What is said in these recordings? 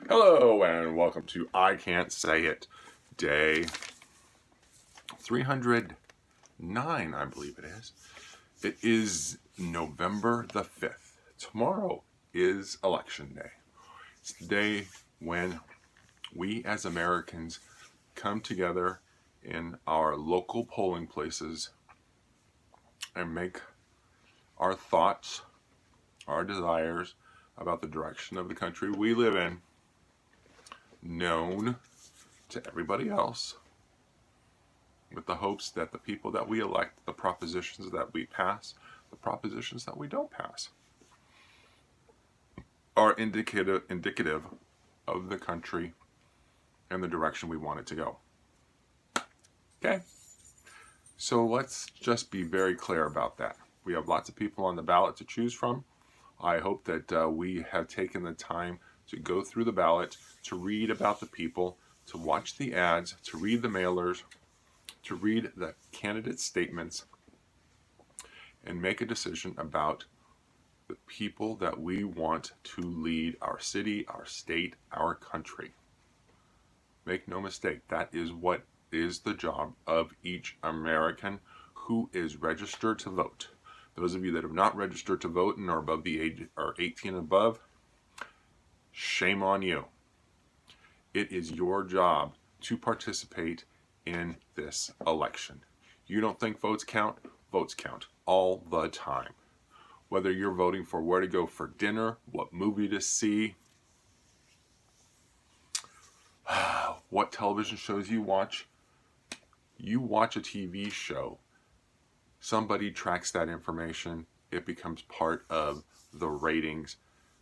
Hello and welcome to I Can't Say It, day 309, I believe it is. It is November the 5th. Tomorrow is Election Day. It's the day when we as Americans come together in our local polling places and make our thoughts, our desires about the direction of the country we live in known to everybody else, with the hopes that the people that we elect, the propositions that we pass, the propositions that we don't pass, are indicative of the country and the direction we want it to go. Okay? So let's just be very clear about that. We have lots of people on the ballot to choose from. I hope that we have taken the time to go through the ballot, to read about the people, to watch the ads, to read the mailers, to read the candidate statements, and make a decision about the people that we want to lead our city, our state, our country. Make no mistake, that is what is the job of each American who is registered to vote. Those of you that have not registered to vote and are above the age, or 18 and above, shame on you. It is your job to participate in this election. You don't think votes count? Votes count all the time. Whether you're voting for where to go for dinner, what movie to see, what television shows you watch a TV show, somebody tracks that information, it becomes part of the ratings.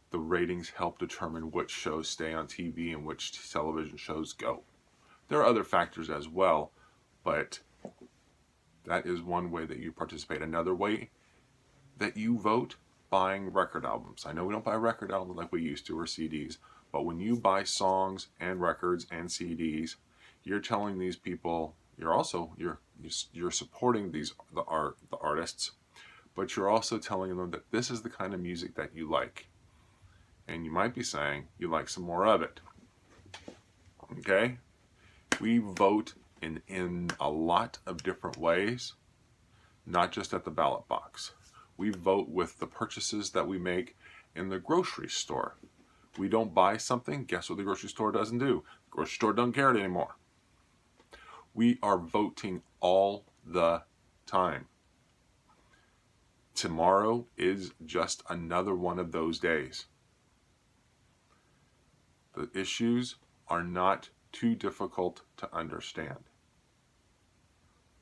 The ratings help determine which shows stay on TV and which television shows go. There are other factors as well, but that is one way that you participate. Another way that you vote, buying record albums. I know we don't buy record albums like we used to, or CDs, but when you buy songs and records and CDs, you're telling these people, you're supporting the artists, but you're also telling them that this is the kind of music that you like. And you might be saying you like some more of it. Okay? We vote in a lot of different ways, not just at the ballot box. We vote with the purchases that we make in the grocery store. We don't buy something, guess what the grocery store doesn't do? The grocery store doesn't care anymore. We are voting all the time. Tomorrow is just another one of those days. The issues are not too difficult to understand.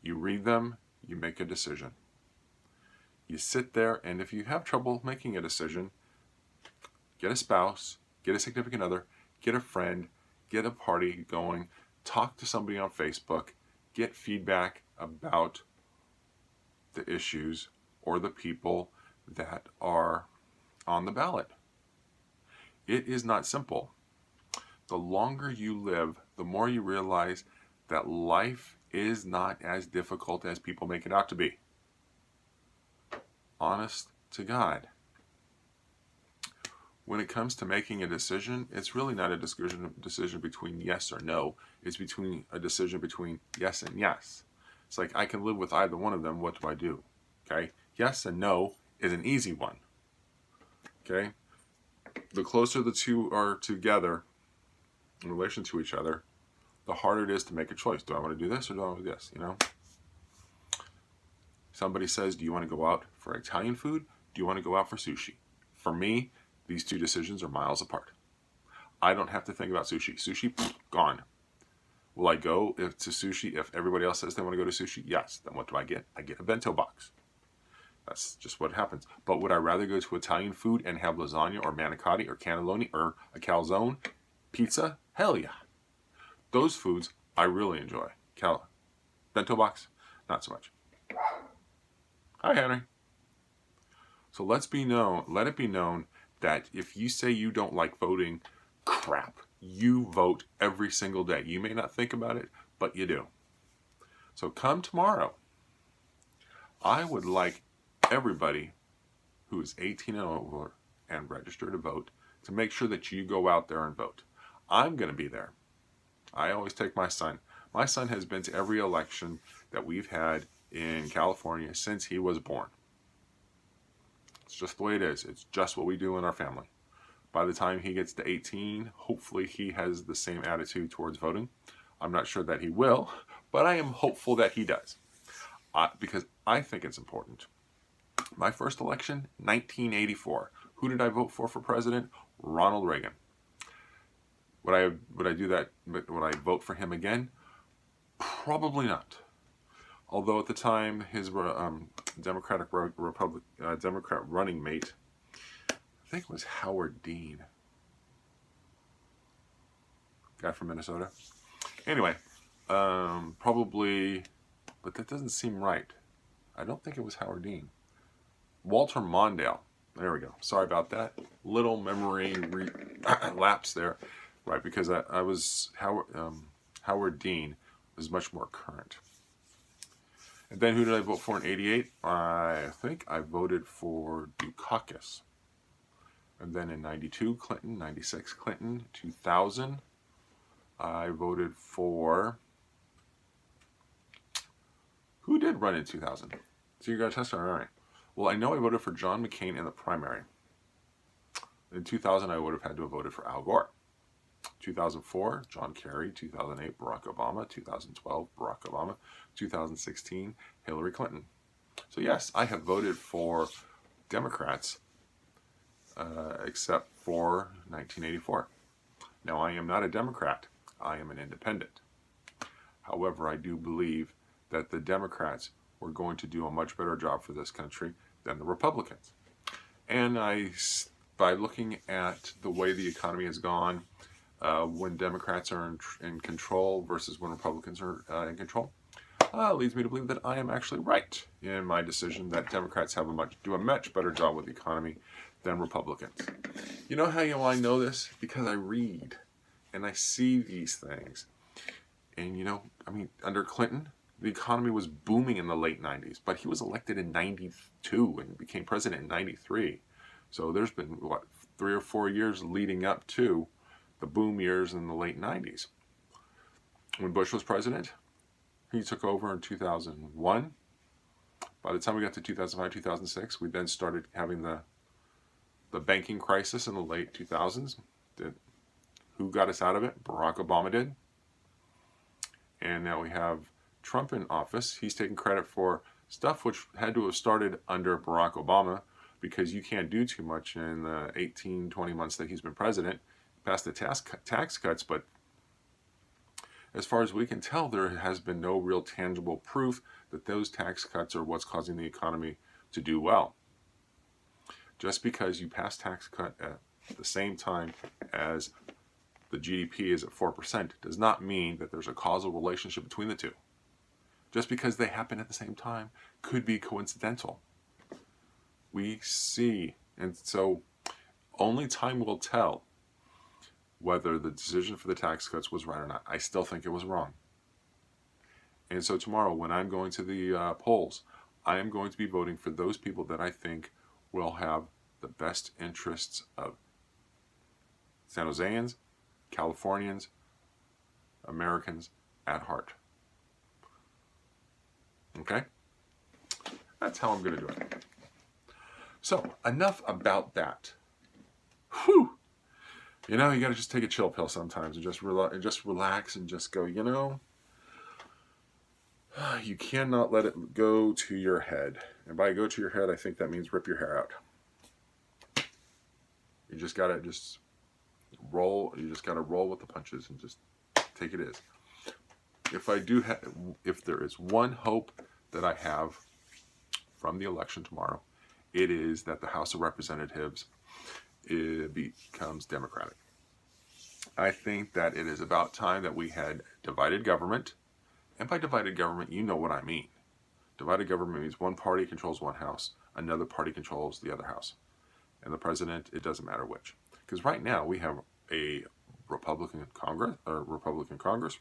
You read them, you make a decision. You sit there, and if you have trouble making a decision, get a spouse, get a significant other, get a friend, get a party going, talk to somebody on Facebook, get feedback about the issues or the people that are on the ballot. It is not simple. The longer you live, the more you realize that life is not as difficult as people make it out to be. Honest to God. When it comes to making a decision, it's really not a decision between yes or no. It's a decision between yes and yes. It's like, I can live with either one of them. What do I do? Okay? Yes and no is an easy one. Okay? The closer the two are together in relation to each other, the harder it is to make a choice. Do I want to do this or do I want to do this? Somebody says, do you want to go out for Italian food? Do you want to go out for sushi? For me, these two decisions are miles apart. I don't have to think about sushi. Sushi, gone. Will I go to sushi if everybody else says they want to go to sushi? Yes. Then what do I get? I get a bento box. That's just what happens. But would I rather go to Italian food and have lasagna or manicotti or cannelloni or a calzone? Pizza? Hell yeah. Those foods I really enjoy. Bento box? Not so much. Hi, Henry. So let it be known that if you say you don't like voting, crap, you vote every single day. You may not think about it, but you do. So come tomorrow. I would like everybody who is 18 and over and registered to vote to make sure that you go out there and vote. I'm going to be there. I always take my son. My son has been to every election that we've had in California since he was born. It's just the way it is. It's just what we do in our family. By the time he gets to 18, hopefully he has the same attitude towards voting. I'm not sure that he will, but I am hopeful that he does, because I think it's important. My first election, 1984. Who did I vote for president? Ronald Reagan. Would I do that? Would I vote for him again? Probably not. Although at the time his Democrat running mate, I think it was Howard Dean, guy from Minnesota. Anyway, probably, but that doesn't seem right. I don't think it was Howard Dean. Walter Mondale. There we go. Sorry about that. Little memory lapse there, right? Because I was Howard Dean was much more current. And then who did I vote for in '88? I think I voted for Dukakis. And then in '92, Clinton. '96, Clinton. 2000, I voted for... Who did run in 2000? So you guys tested? All right. Well, I know I voted for John McCain in the primary. In 2000, I would have had to have voted for Al Gore. 2004, John Kerry. 2008, Barack Obama. 2012, Barack Obama. 2016, Hillary Clinton. So yes, I have voted for Democrats, except for 1984. Now, I am not a Democrat. I am an independent. However, I do believe that the Democrats were going to do a much better job for this country than the Republicans. And by looking at the way the economy has gone, when Democrats are in control versus when Republicans are in control, leads me to believe that I am actually right in my decision that Democrats do a much better job with the economy than Republicans. You know how I know this? Because I read and I see these things. And under Clinton, the economy was booming in the late 90s, but he was elected in 92 and became president in 93. So there's been, 3 or 4 years leading up to the boom years in the late 90s. When Bush was president, he took over in 2001. By the time we got to 2005, 2006, we then started having the banking crisis in the late 2000s. Who got us out of it? Barack Obama did. And now we have Trump in office. He's taking credit for stuff which had to have started under Barack Obama, because you can't do too much in the 18, 20 months that he's been president. Passed the tax cuts, but as far as we can tell, there has been no real tangible proof that those tax cuts are what's causing the economy to do well. Just because you pass tax cut at the same time as the GDP is at 4% does not mean that there's a causal relationship between the two. Just because they happen at the same time could be coincidental. We see, and so only time will tell whether the decision for the tax cuts was right or not. I still think it was wrong. And so tomorrow, when I'm going to the polls, I am going to be voting for those people that I think will have the best interests of San Joseans, Californians, Americans at heart. Okay? That's how I'm going to do it. So, enough about that. Whew! You got to just take a chill pill sometimes and just relax and just go, you cannot let it go to your head. And by go to your head, I think that means rip your hair out. You just got to roll. You just got to roll with the punches and just take it as. If there is one hope that I have from the election tomorrow, it is that the House of Representatives becomes Democratic. I think that it is about time that we had divided government. And by divided government, you know what I mean. Divided government means one party controls one house, another party controls the other house. And the president, it doesn't matter which. Because right now we have a Republican Congress,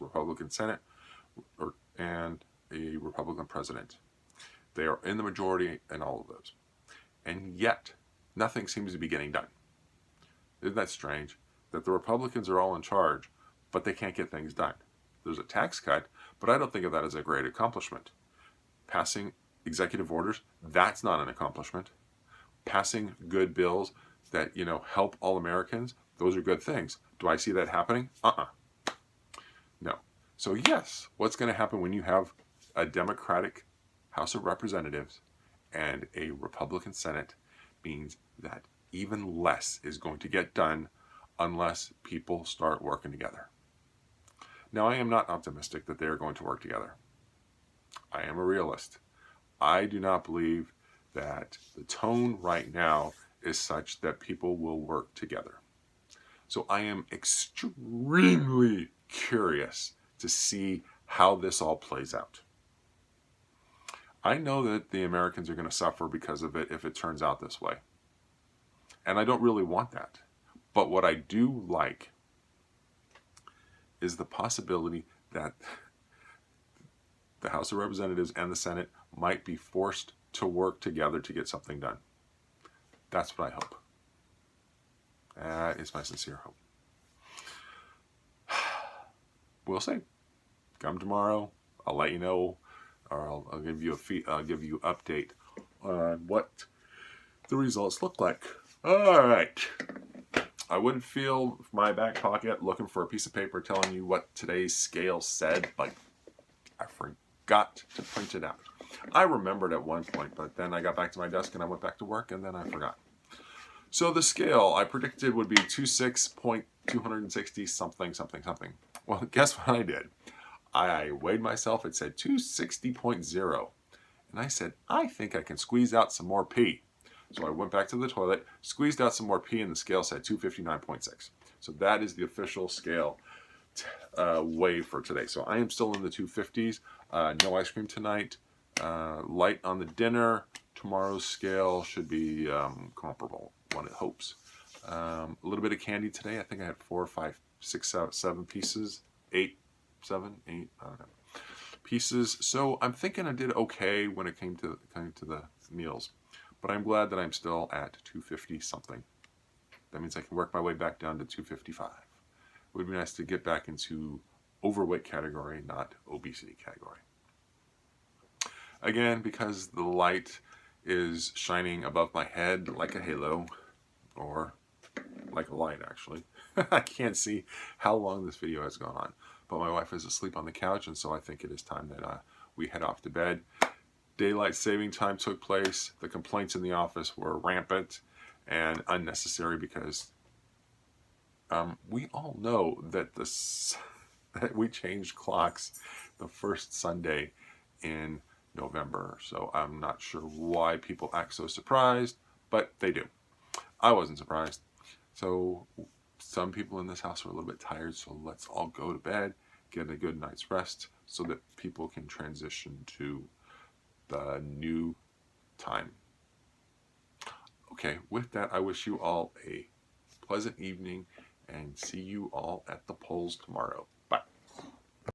Republican Senate, and a Republican president. They are in the majority in all of those. And yet, nothing seems to be getting done. Isn't that strange? that the Republicans are all in charge, but they can't get things done. There's a tax cut, but I don't think of that as a great accomplishment. Passing executive orders, that's not an accomplishment. Passing good bills that, help all Americans, those are good things. Do I see that happening? No. So yes, what's going to happen when you have a Democratic House of Representatives and a Republican Senate means that even less is going to get done unless people start working together. Now, I am not optimistic that they are going to work together. I am a realist. I do not believe that the tone right now is such that people will work together. So I am extremely curious to see how this all plays out. I know that the Americans are going to suffer because of it if it turns out this way. And I don't really want that. But what I do like is the possibility that the House of Representatives and the Senate might be forced to work together to get something done. That's what I hope. That is my sincere hope. We'll see. Come tomorrow, I'll let you know, or I'll give you update on what the results look like. All right. I wouldn't feel my back pocket looking for a piece of paper telling you what today's scale said, but I forgot to print it out. I remembered at one point, but then I got back to my desk and I went back to work and then I forgot. So the scale I predicted would be 26.260 something. Well, guess what I did? I weighed myself, it said 260.0. And I said, I think I can squeeze out some more pee. So I went back to the toilet, squeezed out some more pee, and the scale said 259.6. So that is the official scale weigh for today. So I am still in the 250s. No ice cream tonight. Light on the dinner. Tomorrow's scale should be comparable, one hopes. A little bit of candy today. I think I had 4, 5, 6, 7 pieces. 8, 7, 8, I don't know. Pieces. So I'm thinking I did okay when it came to the meals. But I'm glad that I'm still at 250 something. That means I can work my way back down to 255. It would be nice to get back into overweight category, not obesity category. Again, because the light is shining above my head like a halo, or like a light actually. I can't see how long this video has gone on, but my wife is asleep on the couch, and so I think it is time that we head off to bed. Daylight saving time took place. The complaints in the office were rampant and unnecessary because we all know that that we changed clocks the first Sunday in November. So I'm not sure why people act so surprised, but they do. I wasn't surprised. So some people in this house are a little bit tired, so let's all go to bed, get a good night's rest so that people can transition to the new time. Okay, with that, I wish you all a pleasant evening and see you all at the polls tomorrow.